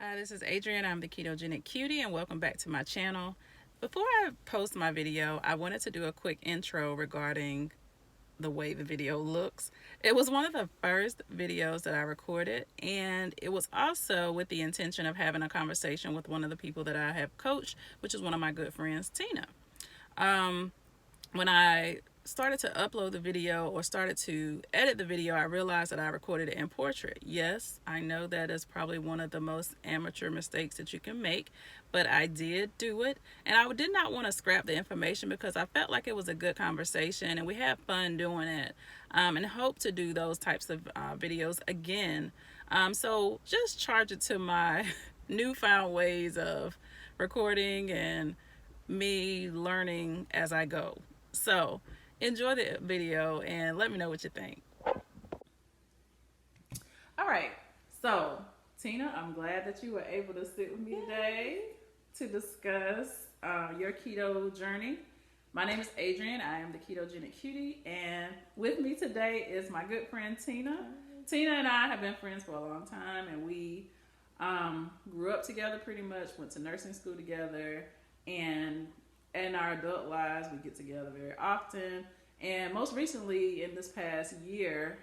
Hi, this is Adrienne. I'm the Ketogenic Kutie, and welcome back to my channel. Before I post my video, I wanted to do a quick intro regarding the way the video looks. It was one of the first videos that I recorded, and it was also with the intention of having a conversation with one of the people that I have coached, which is one of my good friends, Tina. When I started to upload the video or started to edit the video, I realized that I recorded it in portrait. Yes, I know that is probably one of the most amateur mistakes that you can make, but I did do it, and I did not want to scrap the information because I felt like it was a good conversation and we had fun doing it, and hope to do those types of videos again. So just charge it to my newfound ways of recording and me learning as I go. So enjoy the video and let me know what you think. All right, so Tina, I'm glad that you were able to sit with me today to discuss your keto journey. My name is Adrienne. I am the Ketogenic Kutie, and with me today is my good friend Tina. Tina and I have been friends for a long time, and we grew up together pretty much, went to nursing school together, and in our adult lives, we get together very often. And most recently, in this past year,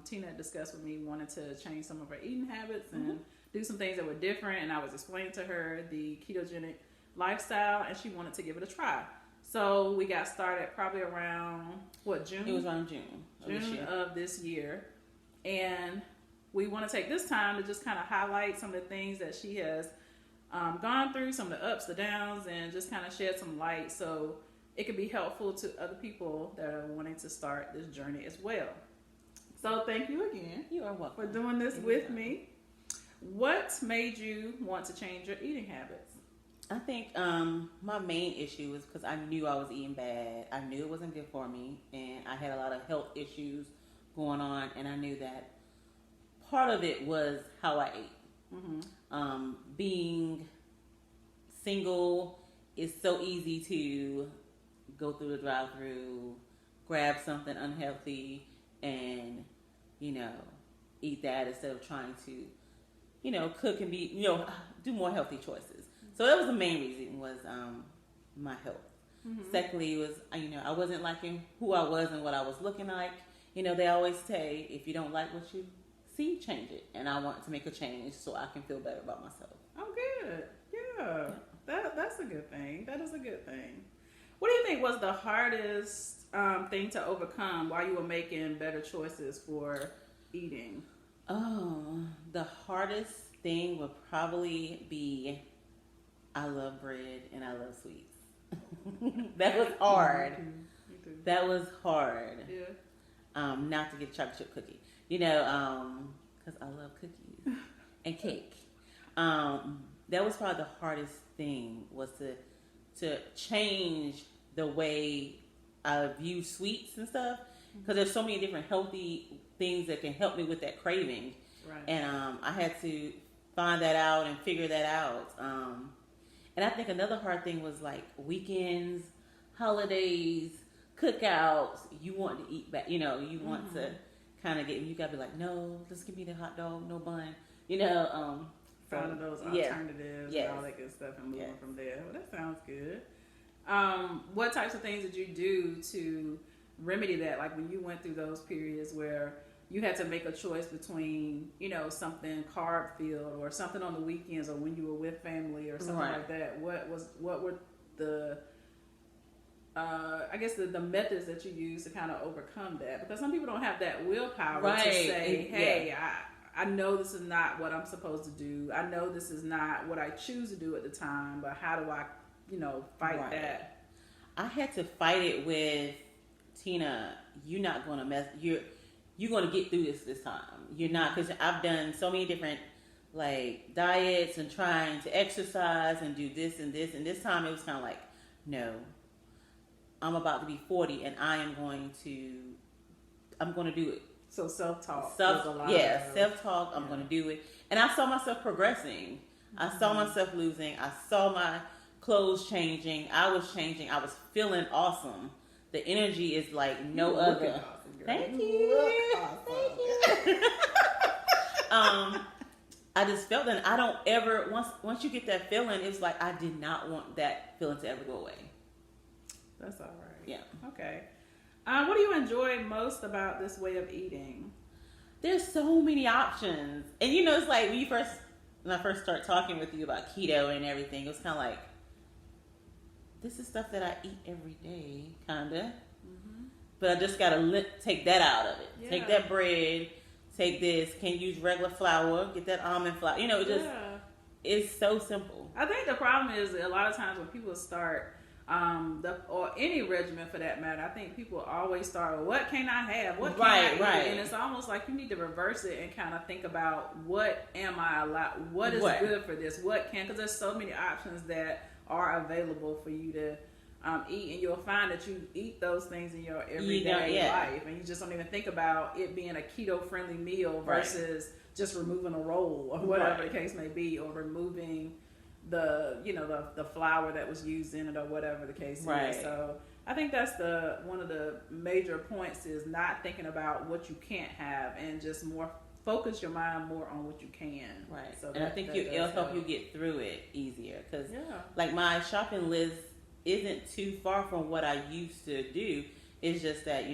Tina discussed with me wanted to change some of her eating habits and do some things that were different. And I was explaining to her the ketogenic lifestyle, and she wanted to give it a try. So we got started probably around, June? It was around June of this year. And we want to take this time to just kind of highlight some of the things that she has gone through, some of the ups, the downs, and just kind of shed some light so it could be helpful to other people that are wanting to start this journey as well. So thank you again. You are welcome for doing this with me. What made you want to change your eating habits? I think my main issue was because I knew I was eating bad. I knew it wasn't good for me, and I had a lot of health issues going on, and I knew that part of it was how I ate. Being single is so easy to go through the drive-through, grab something unhealthy, and eat that instead of trying to cook and be do more healthy choices. So that was the main reason was my health. Secondly, was I wasn't liking who I was and what I was looking like. They always say if you don't like what you see, change it, and I want to make a change so I can feel better about myself. Oh, good. Yeah. That's a good thing. That is a good thing. What do you think was the hardest thing to overcome while you were making better choices for eating? Oh, the hardest thing would probably be I love bread and I love sweets. That was hard. Me too. That was hard. Yeah. Not to get a chocolate chip cookie. Because I love cookies and cake. That was probably the hardest thing was to change the way I view sweets and stuff. Because there's so many different healthy things that can help me with that craving. Right. And I had to find that out and figure that out. And I think another hard thing was like weekends, holidays, cookouts. You want to eat back. You want to kind of you gotta be like, no, just give me the hot dog, no bun. Finding those alternatives and all that good stuff and moving from there. Well, that sounds good. What types of things did you do to remedy that? Like when you went through those periods where you had to make a choice between, something carb filled or something on the weekends or when you were with family or something like that. What were the the methods that you use to kind of overcome that? Because some people don't have that willpower to say, hey, I know this is not what I'm supposed to do. I know this is not what I choose to do at the time, but how do I, fight that? I had to fight it with Tina. You're not going to mess. You're going to get through this time. You're not, because I've done so many different diets and trying to exercise and do this and this. And this time it was kind of like, no, I'm about to be 40 and I'm going to do it. So self-talk. Self-talk. I'm going to do it. And I saw myself progressing. I saw myself losing. I saw my clothes changing. I was changing. I was feeling awesome. The energy is like no other. Awesome, Thank you. Thank you. I just felt that I don't ever once you get that feeling, it's like I did not want that feeling to ever go away. That's all right. Yeah. Okay. What do you enjoy most about this way of eating? There's so many options, and it's like when I first started talking with you about keto and everything, it was kind of like, this is stuff that I eat every day, kinda. Mm-hmm. But I just gotta take that out of it. Yeah. Take that bread. Take this. Can use regular flour. Get that almond flour. It's so simple. I think the problem is a lot of times when people start or any regimen for that matter, I think people always start with, what can I have? What can I eat? Right. And it's almost like you need to reverse it and kind of think about, what am I allowed? What is good for this? Because there's so many options that are available for you to eat, and you'll find that you eat those things in your everyday life, and you just don't even think about it being a keto-friendly meal versus just removing a roll or whatever the case may be, or removing the flour that was used in it or whatever the case is. So I think that's one of the major points is not thinking about what you can't have and just more focus your mind more on what you can. Right. So I think it'll help you get through it easier, because like my shopping list isn't too far from what I used to do. It's just that,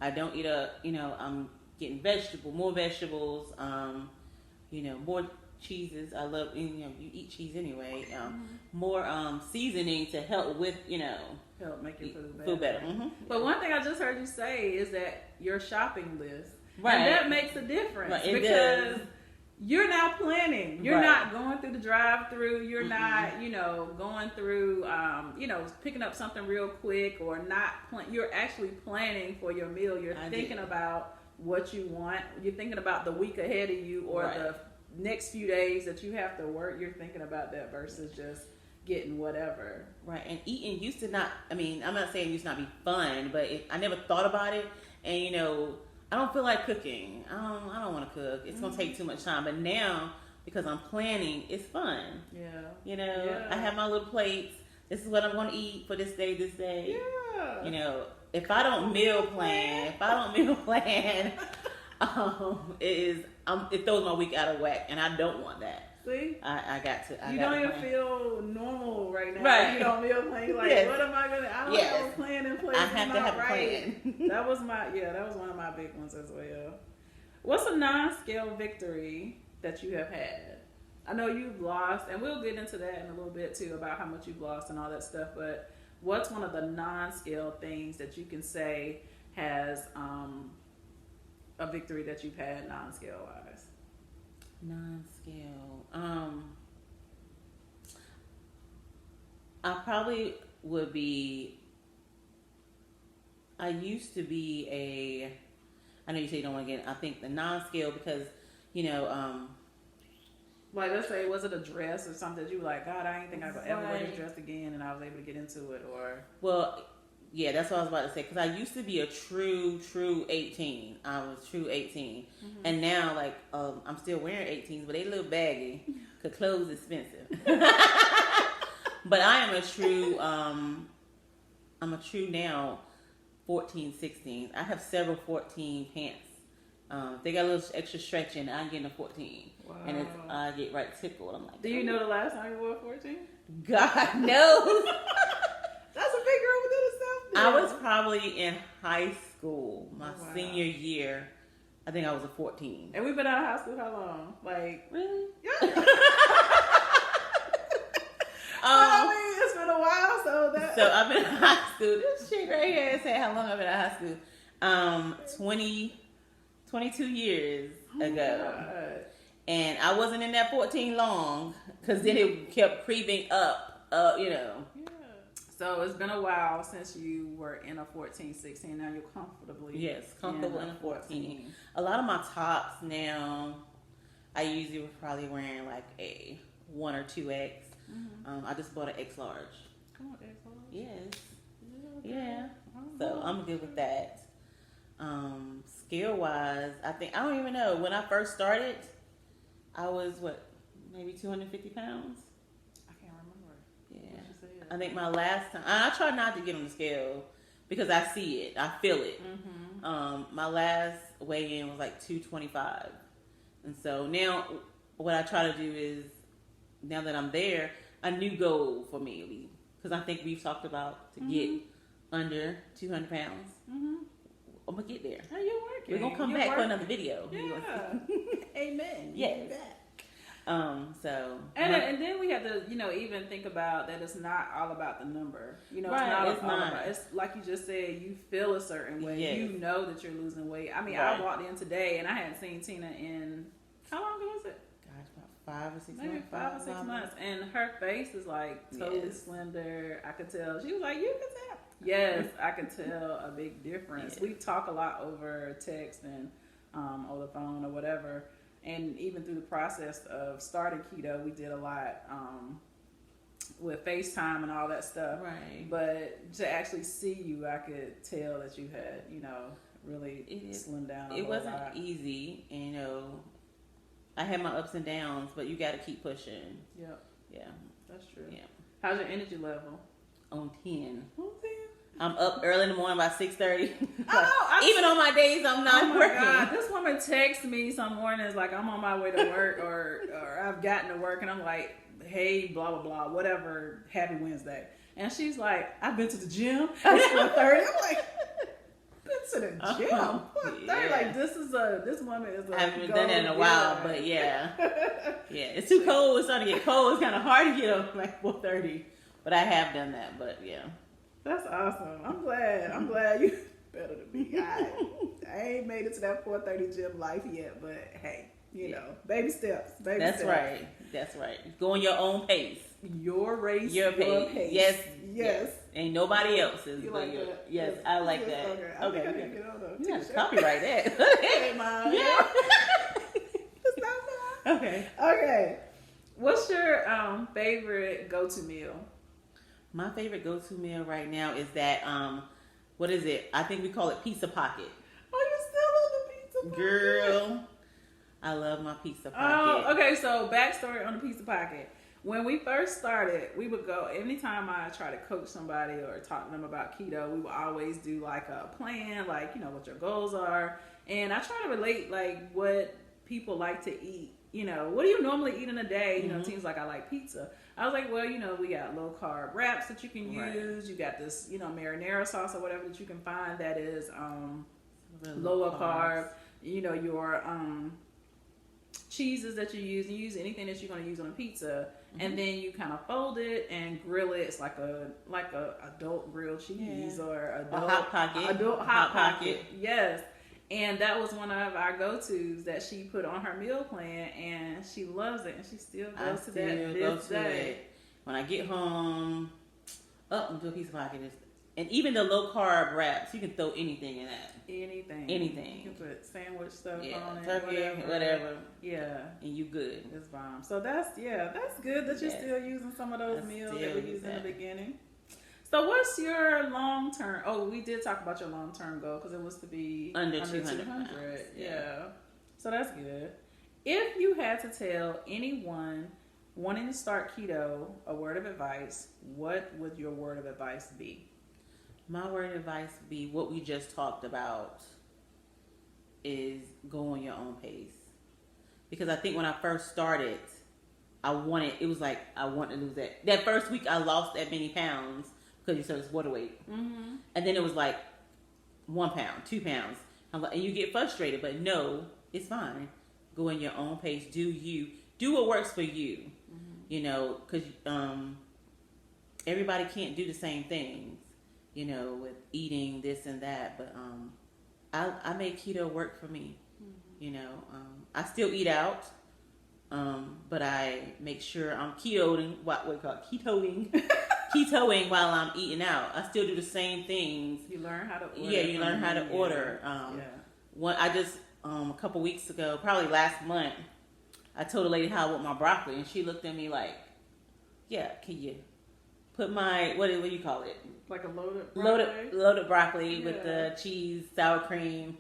I don't eat I'm getting more vegetables, more cheeses. I love, you eat cheese anyway. More seasoning to help with, help make your food better. Mm-hmm. But one thing I just heard you say is that your shopping list, and that makes a difference, because you're now planning. You're not going through the drive-through. You're not, going through, picking up something real quick, or not. You're actually planning for your meal. You're thinking about what you want. You're thinking about the week ahead of you, or the next few days that you have to work. You're thinking about that versus just getting whatever. Right. And eating used to not. I mean, I'm not saying it used to not be fun, but I never thought about it. And I don't feel like cooking. I don't want to cook. It's going to take too much time. But now, because I'm planning, it's fun. Yeah. I have my little plates. This is what I'm going to eat for this day. Yeah. If I don't meal plan, it throws my week out of whack, and I don't want that. See? I got to. You don't even feel normal right now. Right. You don't meal plan. You're like, what am I going to... I don't have a plan in place. I have to have a plan. That was one of my big ones as well. What's a non-scale victory that you have had? I know you've lost, and we'll get into that in a little bit too, about how much you've lost and all that stuff, but what's one of the non-scale things that you can say has a victory that you've had non-scale wise? Non-scale. I probably would be. I used to be I know you say you don't want to get. I think the non-scale, because like, let's say, was it a dress or something that you were like, God, I ain't think I could ever wear this dress again, and I was able to get into it, or? Well, yeah, that's what I was about to say, because I used to be a true 18. I was true 18. Mm-hmm. And now, like, I'm still wearing 18s, but they a little baggy, because clothes expensive. But I am a true, now 14, 16. I have several 14 pants. They got a little extra stretch in it. I'm getting a 14. Wow. And I get right tickled. I'm like, do you know the last time you wore 14? God knows. That's a big girl within itself. I was probably in high school, my senior year. I think I was a 14. And we've been out of high school how long? Like, really? Yeah. I mean, it's been a while, so I've been in high school. This chick right here said how long I've been in high school. 22 years ago. God. And I wasn't in that 14 long, because then it kept creeping up, Yeah. So it's been a while since you were in a 14, 16. Now you're comfortably comfortable in a 14. A lot of my tops now, I usually was probably wearing like a 1 or 2X. Mm-hmm. I just bought an X large. Come on, X large. Yes. Yeah. So I'm good with that. Scale wise, I don't even know. When I first started, I was maybe 250 pounds. I can't remember. Yeah. I think my last time, I try not to get on the scale because I see it, I feel it. Mm-hmm. My last weigh-in was like 225. And so now, what I try to do is, now that I'm there, a new goal for me, because I think we've talked about to get under 200 pounds. I'm gonna get there. How you working? We're gonna come back for another video. Yeah. Amen. Yes. So and then we have to, even think about that it's not all about the number. It's Right, not it's all not. about, it's like you just said, you feel a certain way. Yes. You know that you're losing weight. I mean, Right. I walked in today and I hadn't seen Tina in, how long ago was it? gosh, about 5 or 6 Maybe months. 5 or 6 months. And her face is like totally Yes. slender. I could tell. She was like, you can tell. Yes, I could tell a big difference. Yes. We talk a lot over text and over the phone or whatever. And even through the process of starting keto, we did a lot with FaceTime and all that stuff. Right. But to actually see you, I could tell that you had, really slimmed down. It wasn't easy, and I had my ups and downs, but you got to keep pushing. Yep, Yeah. that's true. Yeah. How's your energy level? On 10. Okay. I'm up early in the morning by 6:30. Oh, Even on my days I'm not Oh my working. God, this woman texts me some mornings like I'm on my way to work or I've gotten to work and I'm like, hey, blah, blah, blah, whatever, happy Wednesday. And she's like, I've been to the gym. It's 4:30. I'm like, been to the gym? 4:30? Yeah. Like, this woman is a I haven't done that in a while, but yeah. Yeah, it's too cold. It's starting to get cold. It's kind of hard to get up like 4:30. But I have done that, but yeah. That's awesome. I'm glad you better than me. I ain't made it to that 4:30 gym life yet, but hey, baby steps. That's right. That's right. Go on your own pace. Your race, Your pace. Yes. Ain't nobody else's. You but like that? Yes, I like Yes, that. okay. I Okay. think I need to get on a You got to t-shirt. copyright that. Hey, Mom. Yeah. It's not mine. Okay. What's your favorite go-to meal? My favorite go-to meal right now is that what is it? I think we call it pizza pocket. Oh, you still love the pizza pocket? Girl, I love my pizza pocket. Oh, okay. So backstory on the pizza pocket. When we first started, we would go, anytime I try to coach somebody or talk to them about keto, we would always do like a plan, like, what your goals are. And I try to relate like what people like to eat. What do you normally eat in a day? Teams like I like pizza. I was like, well, we got low carb wraps that you can use. Right. You got this, marinara sauce or whatever that you can find that is Really lower carbs. carb. Your cheeses that you use anything that you're going to use on a pizza, and then you kind of fold it and grill it. It's like a adult grilled cheese or adult hot pocket. Adult hot pocket. Yes. And that was one of our go-tos that she put on her meal plan, and she loves it, and she still goes to that this day. When I get home, up into a pizza pocket. And even the low carb wraps, you can throw anything in that. Anything. Anything. You can put sandwich stuff on it. Turkey, whatever. Yeah. And you good. It's bomb. So that's good that you're still using some of those meals that we used in the beginning. So what's your long-term, we did talk about your long-term goal because it was to be under 200 pounds. Yeah. So that's good. If you had to tell anyone wanting to start keto a word of advice, what would your word of advice be? My word of advice would be what we just talked about is go on your own pace. Because I think when I first started, I wanted to lose that. That first week I lost that many pounds because you said it's water weight. Mm-hmm. And then it was like 1 pound, 2 pounds. And you get frustrated, but no, it's fine. Go in your own pace. Do you. Do what works for you. Mm-hmm. Because everybody can't do the same things. With eating this and that, but I made keto work for me. I still eat out, but I make sure I'm ketoing while I'm eating out. I still do the same things. You learn how to order. Yeah, you learn how to order. A couple weeks ago, probably last month, I told a lady how I want my broccoli, and she looked at me like, "Yeah, can you put my what do you call it? Like a loaded broccoli with the cheese, sour cream,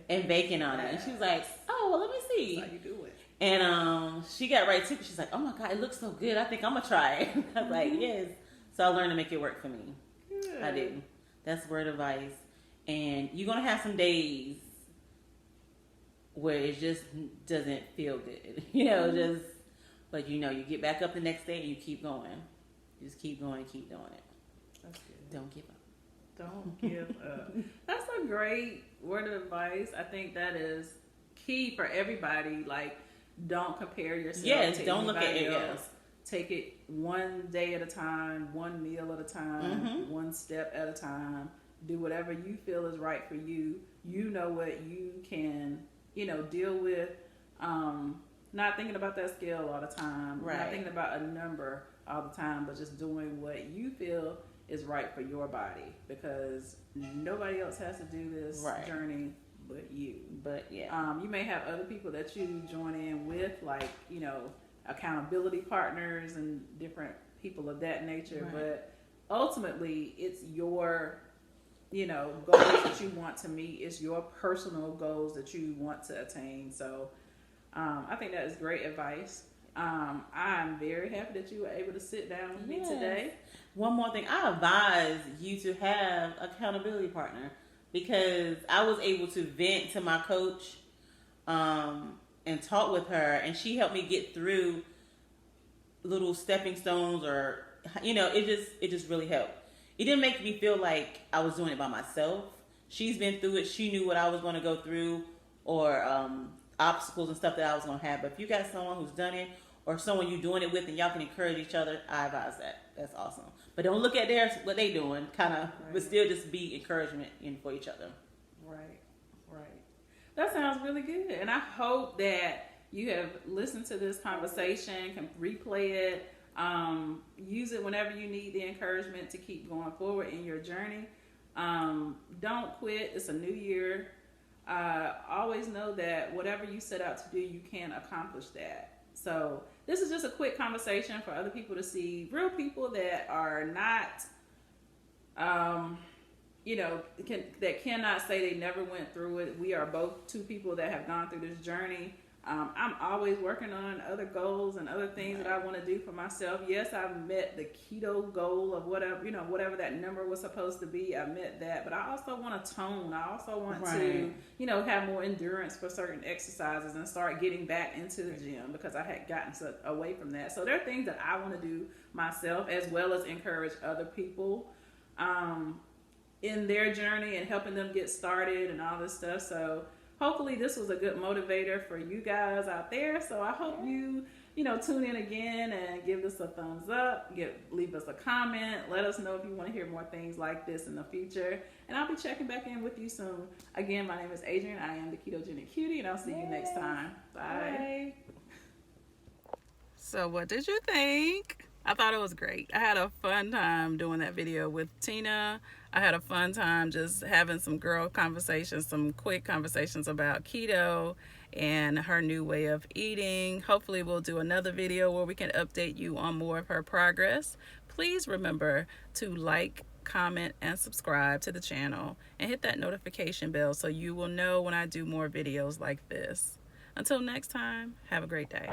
and bacon on it." And she was like, "Oh, well, let me see." That's how you do it. And she got right to it. She's like, "Oh my God, it looks so good. I think I'm gonna try it." I was like, "Yes." So I learned to make it work for me. Good. I did. That's word of advice. And you're gonna have some days where it just doesn't feel good. Just, but you get back up the next day and you keep going. You just keep going, keep doing it. That's good. Don't give up. Don't give up. That's a great word of advice. I think that is key for everybody. Like, don't compare yourself to don't look at anybody it else. Take it one day at a time, one meal at a time, one step at a time. Do whatever you feel is right for you. You know what you can, deal with. Not thinking about that scale all the time. Right. Not thinking about a number all the time, but just doing what you feel is right for your body, because nobody else has to do this journey but you. But yeah, you may have other people that you join in with, like accountability partners and different people of that nature. Right. But ultimately, it's your goals that you want to meet. It's your personal goals that you want to attain. So I think that is great advice. I'm very happy that you were able to sit down with me today. One more thing, I advise you to have an accountability partner, because I was able to vent to my coach and talk with her, and she helped me get through little stepping stones, or it just really helped. It didn't make me feel like I was doing it by myself. She's been through it. She knew what I was going to go through, or obstacles and stuff that I was going to have. But if you got someone who's done it, or someone you're doing it with, and y'all can encourage each other, I advise that. That's awesome. But don't look at what they doing, kind of, but still just be encouragement for each other. Right. That sounds really good. And I hope that you have listened to this conversation, can replay it, use it whenever you need the encouragement to keep going forward in your journey. Don't quit. It's a new year. Always know that whatever you set out to do, you can accomplish that. So this is just a quick conversation for other people to see real people that are not, that cannot say they never went through it. We are both two people that have gone through this journey. I'm always working on other goals and other things that I want to do for myself. Yes, I've met the keto goal of whatever that number was supposed to be. I met that, but I also want to tone. I also want to, have more endurance for certain exercises and start getting back into the gym, because I had gotten away from that. So there are things that I want to do myself, as well as encourage other people in their journey and helping them get started and all this stuff. So hopefully this was a good motivator for you guys out there. So I hope you tune in again and give us a thumbs up, leave us a comment. Let us know if you want to hear more things like this in the future. And I'll be checking back in with you soon. Again, my name is Adrian. I am the Ketogenic Kutie, and I'll see you next time. Bye. So what did you think? I thought it was great. I had a fun time doing that video with Tina. I had a fun time just having some girl conversations, some quick conversations about keto and her new way of eating. Hopefully we'll do another video where we can update you on more of her progress. Please remember to like, comment, and subscribe to the channel, and hit that notification bell so you will know when I do more videos like this. Until next time, have a great day.